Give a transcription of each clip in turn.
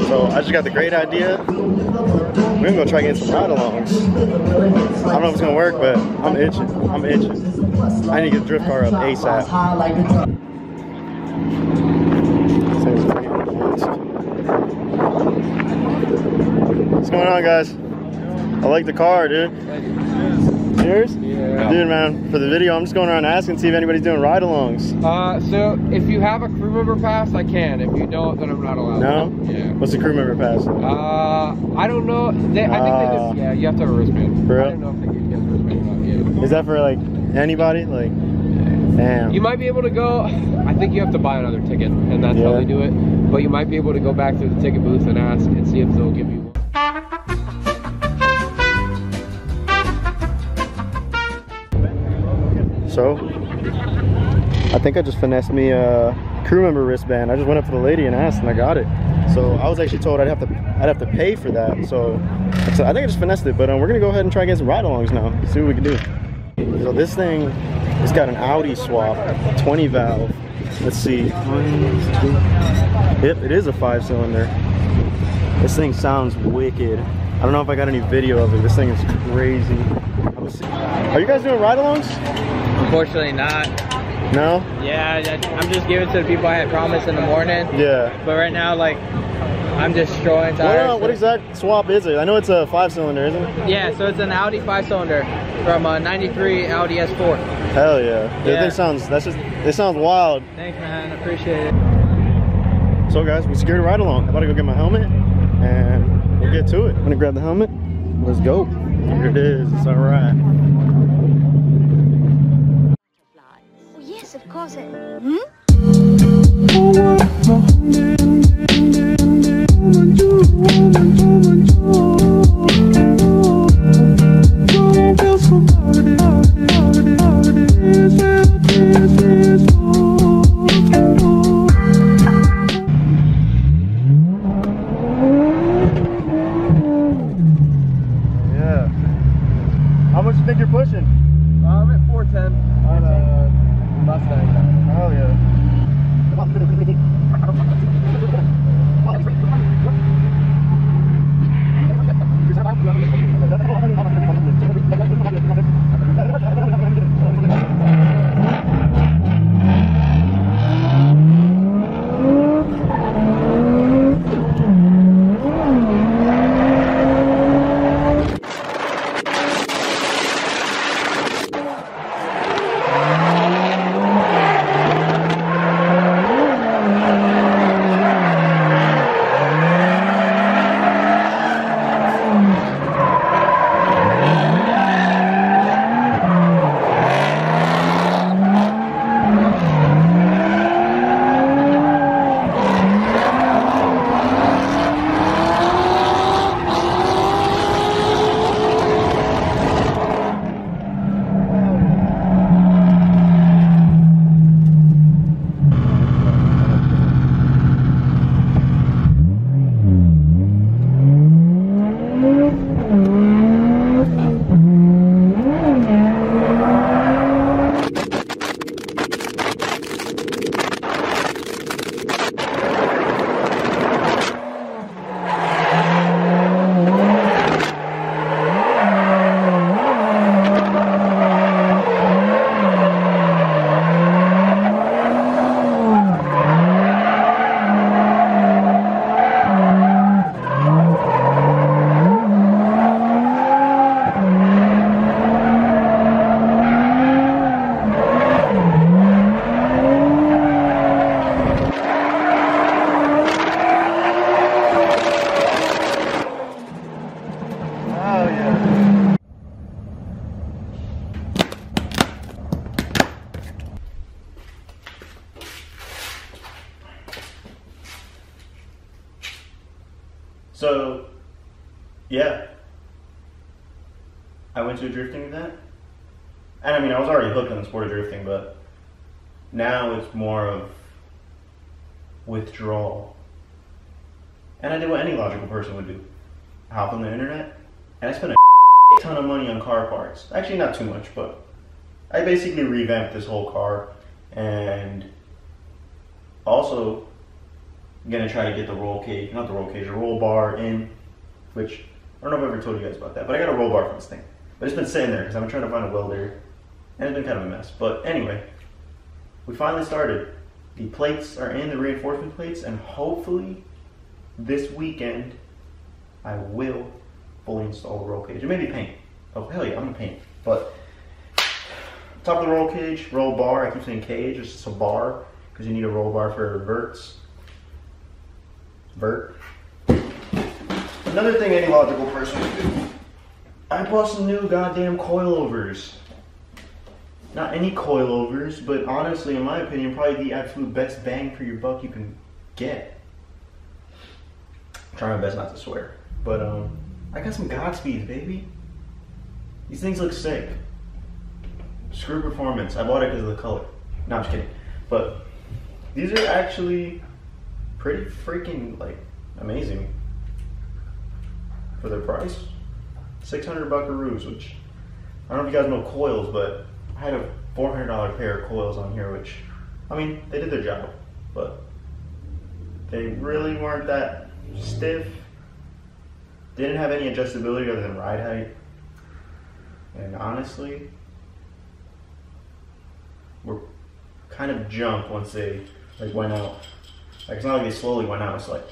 So I just got the great idea. We're gonna go try getting some ride-alongs. I don't know if it's gonna work, but I'm itching. I'm itching. I need to get the drift car up ASAP. What's going on, guys? I like the car, dude. Yours? Yeah. Dude, man, for the video, I'm just going around asking, see if anybody's doing ride-alongs. So if you have a crew member pass, I can. If you don't, then I'm not allowed. No? Yeah. What's the crew member pass? I don't know. I think they just, yeah, you have to have a wristband. For real? I don't know if they can get a wristband or not. Yeah. Is that for like anybody? Like, damn. You might be able to go. I think you have to buy another ticket, and that's how they do it. But you might be able to go back to the ticket booth and ask and see if they'll give you one. So, I think I just finessed me a crew member wristband. I just went up to the lady and asked, and I got it. So I was actually told I'd have to pay for that. So I think I just finessed it. But we're gonna go ahead and try and get some ride-alongs now. See what we can do. So this thing, it's got an Audi swap, 20 valve. Let's see. Yep, it is a 5-cylinder. This thing sounds wicked. I don't know if I got any video of it. This thing is crazy. Are you guys doing ride-alongs? Unfortunately not. No? Yeah, I'm just giving to the people I had promised in the morning. Yeah. But right now, like, I'm just strolling tires. What exact swap is it? I know it's a 5-cylinder, isn't it? Yeah, so it's an Audi 5-cylinder from a 93 Audi S4. Hell yeah. Yeah. It sounds wild. Thanks, man. I appreciate it. So guys, we secured a ride-along. I'm about to go get my helmet and we'll get to it. I'm gonna grab the helmet. Let's go. Here it is. It's all right. Oh, yes, of course. Yeah. How much do you think you're pushing? I'm at 410 on a Mustang. Oh yeah. So, yeah, I went to a drifting event, and I mean, I was already hooked on the sport of drifting, but now it's more of withdrawal. And I did what any logical person would do. I hopped on the internet, and I spent a ton of money on car parts. Actually, not too much, but I basically revamped this whole car, and also I'm gonna try to get the roll cage, not the roll cage, the roll bar in, which I don't know if I've ever told you guys about that, but I got a roll bar for this thing. But it's been sitting there because I've been trying to find a welder, and it's been kind of a mess. But anyway, we finally started. The plates are in, the reinforcement plates, and hopefully this weekend I will fully install the roll cage. It may be paint. Oh hell yeah, I'm gonna paint. But top of the roll cage, roll bar. I keep saying cage, it's just a bar because you need a roll bar for verts. Vert. Another thing any logical person would do. I bought some new goddamn coilovers. Not any coilovers, but honestly, in my opinion, probably the absolute best bang for your buck you can get. I'm trying my best not to swear. But I got some Godspeeds, baby. These things look sick. Screw performance. I bought it because of the color. No, I'm just kidding. But these are actually pretty freaking like amazing for their price. 600 buckaroos, which I don't know if you guys know coils, but I had a $400 pair of coils on here, which I mean they did their job, but they really weren't that stiff. Didn't have any adjustability other than ride height, and honestly were kind of junk once they like went out. Like it's not like they slowly went out. It's like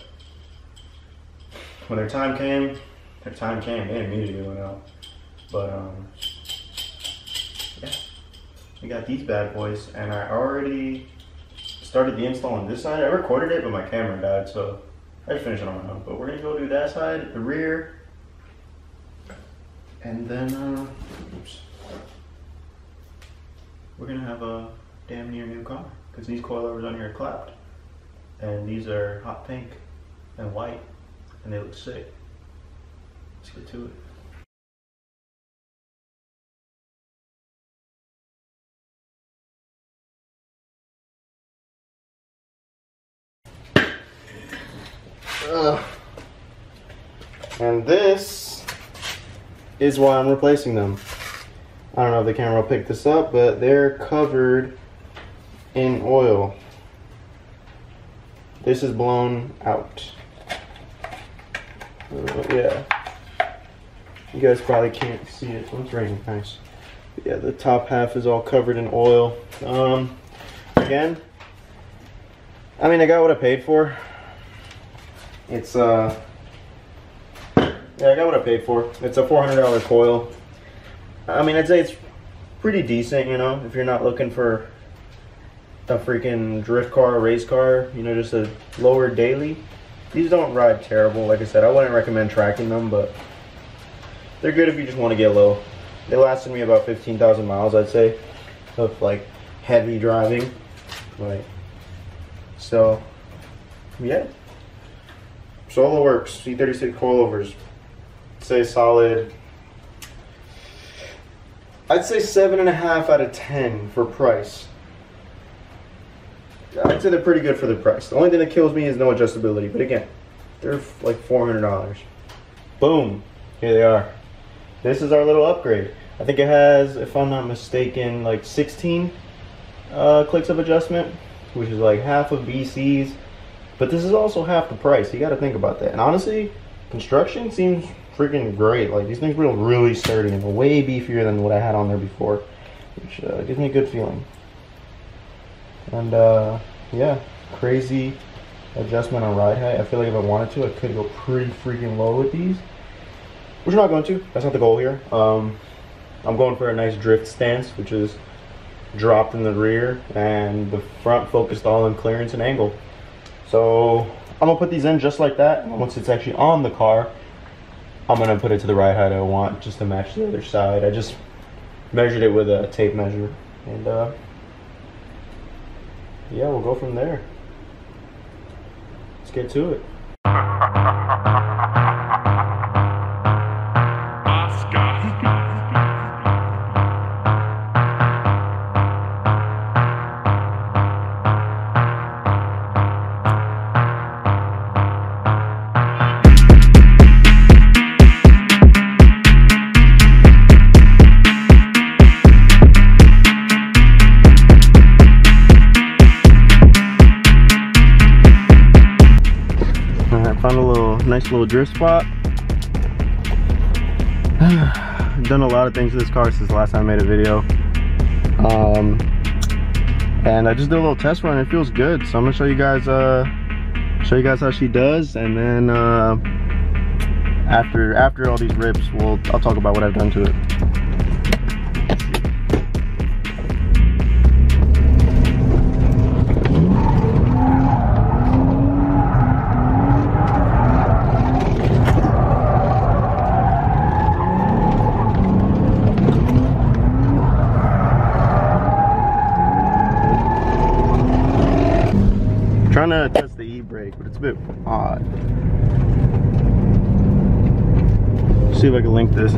when their time came, they immediately went out. But yeah, we got these bad boys, and I already started the install on this side. I recorded it, but my camera died, so I just finished it on my own. But we're gonna go do that side, the rear, and then we're gonna have a damn near new car because these coilovers on here are clapped. And these are hot pink and white, and they look sick. Let's get to it. And this is why I'm replacing them. I don't know if the camera will pick this up, but they're covered in oil. This is blown out. Yeah. You guys probably can't see it. Oh, it's raining. Nice. But yeah, the top half is all covered in oil. Again, I mean, I got what I paid for. It's yeah, I got what I paid for. It's a $400 coil. I mean, I'd say it's pretty decent, you know, if you're not looking for a freaking drift car, race car, you know, just a lower daily. These don't ride terrible. Like I said, I wouldn't recommend tracking them, but they're good if you just want to get low. They lasted me about 15,000 miles, I'd say, of like heavy driving. Right. So, yeah. Solo works. E36 coilovers. Say solid. I'd say 7.5 out of 10 for price. I'd say they're pretty good for the price. The only thing that kills me is no adjustability. But again, they're like $400. Boom. Here they are. This is our little upgrade. I think it has, if I'm not mistaken, like 16 clicks of adjustment, which is like half of BC's. But this is also half the price. You got to think about that. And honestly, construction seems freaking great. Like these things feel really sturdy and way beefier than what I had on there before, which gives me a good feeling. And yeah, crazy adjustment on ride height. I feel like if I wanted to, I could go pretty freaking low with these, which I'm not going to. That's not the goal here. I'm going for a nice drift stance, which is dropped in the rear and the front focused all on clearance and angle. So I'm gonna put these in just like that. And once it's actually on the car, I'm gonna put it to the ride height I want, just to match the other side. I just measured it with a tape measure, and yeah, we'll go from there. Let's get to it. Nice little drift spot. I've done a lot of things to this car since the last time I made a video. And I just did a little test run. It feels good, so I'm gonna show you guys how she does, and then after all these rips, I'll talk about what I've done to it. Trying to test the e-brake, but it's a bit odd. See if I can link this.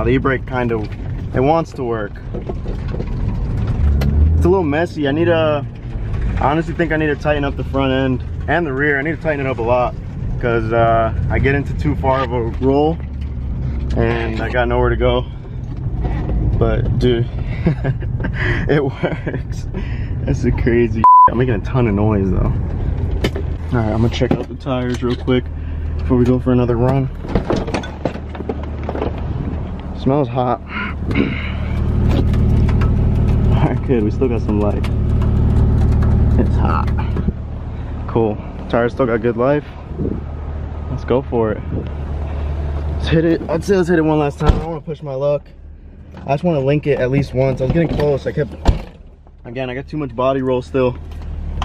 The e-brake it wants to work. It's a little messy. I honestly think I need to tighten up the front end and the rear. I need to tighten it up a lot because I get into too far of a roll and I got nowhere to go. But dude, it works. That's a crazy. I'm making a ton of noise though. All right, I'm gonna check out the tires real quick before we go for another run. Smells hot. Alright, good. We still got some life. It's hot. Cool. Tires still got good life. Let's go for it. Let's hit it. I'd say let's hit it one last time. I don't want to push my luck. I just want to link it at least once. I was getting close. I got too much body roll still.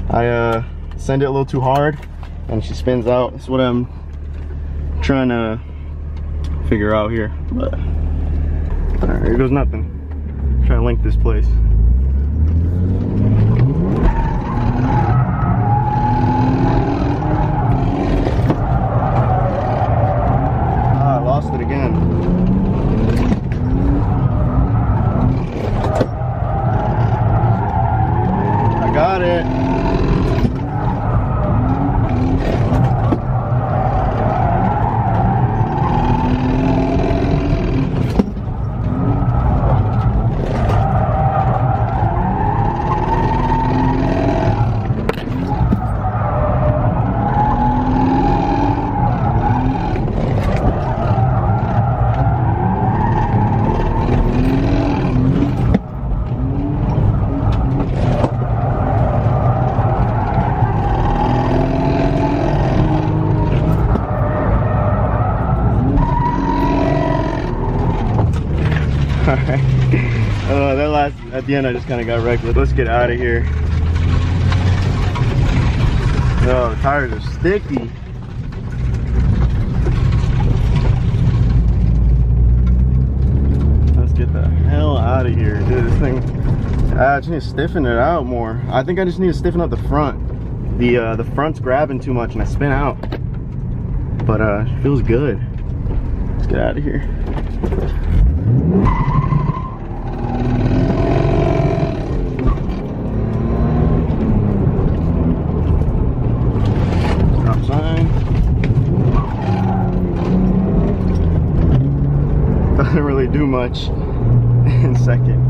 I send it a little too hard and she spins out. That's what I'm trying to figure out here. But alright, here goes nothing. Try to link this place. Ah, I lost it again. I got it. Alright. At the end I just kind of got wrecked, but let's get out of here. Oh, the tires are sticky. Let's get the hell out of here. Dude, this thing, I just need to stiffen it out more. I think I just need to stiffen up the front. The front's grabbing too much and I spin out. But it feels good. Let's get out of here. Stop sign. Doesn't really do much in second.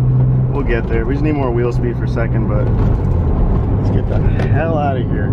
We'll get there. We just need more wheel speed for second, but let's get the hell out of here.